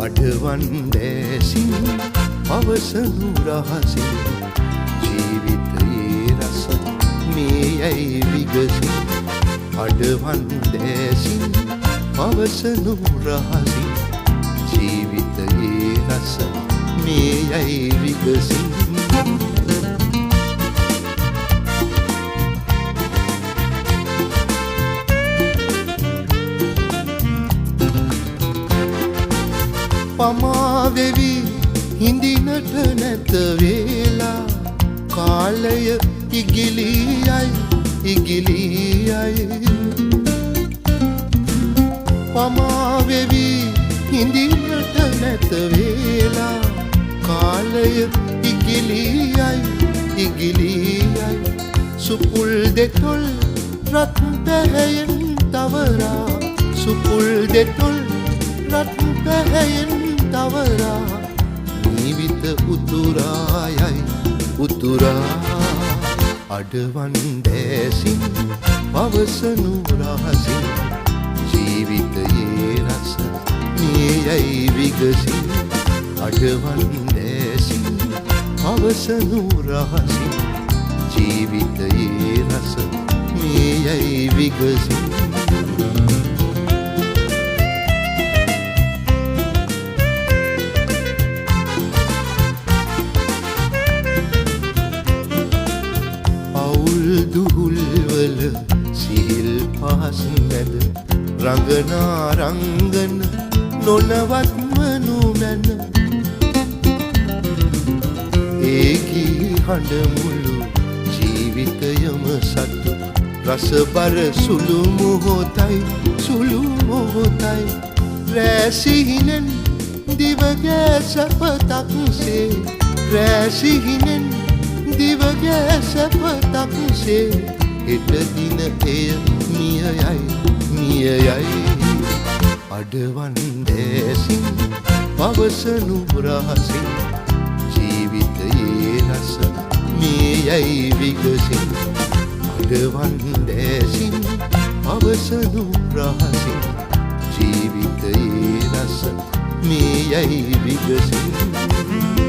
අඩවන් දැසින් පවසනු රහසින් ජීවිතයේ රස මේ යැයි විගසින් අඩවන් දැසින් පවසනු රහසින් ජීවිතයේ රස මේ යැයි විගසින් පමාවෙවි හිඳිනට නැත වේලා කාලය ඉගිලියයි පමාවෙවි හිඳිනට නැත වේලා කාලය ඉගිලියයි සුපුල් දෙතොල් රත් පැහැයෙන් තවරා සුපුල් දෙතොල් රත් පැහැයෙන් තවරා ජීවිත උතුරා අඩවන් දැසින් පවසනු රහසින් ජීවිතයේ රස මේ යැයි විගසින් අඩවන් දැසින් පවසනු රහසින් ජීවිතයේ රස මේ යැයි විගසින් දුහුල්වල සිහිල් පහස් මැද රඟනා රංගන නොනවත්ම නුමැන ඒකී හඬමුළු ජීවිතයම සතු රසබර සුළු මොහොතයි රැසිහිනෙන් දිවගෑ සැපතක්සේ රැසිහිනෙන් දිවගෑ සැපතක්සේ හෙට දින එය මියයයි අඩවන් දැසින් පවසනු රහසින් ජීවිතයේ රස මේ යැයි විගසින් අඩවන් දැසින් පවසනු රහසින් ජීවිතයේ රස මේ යැයි විගසින්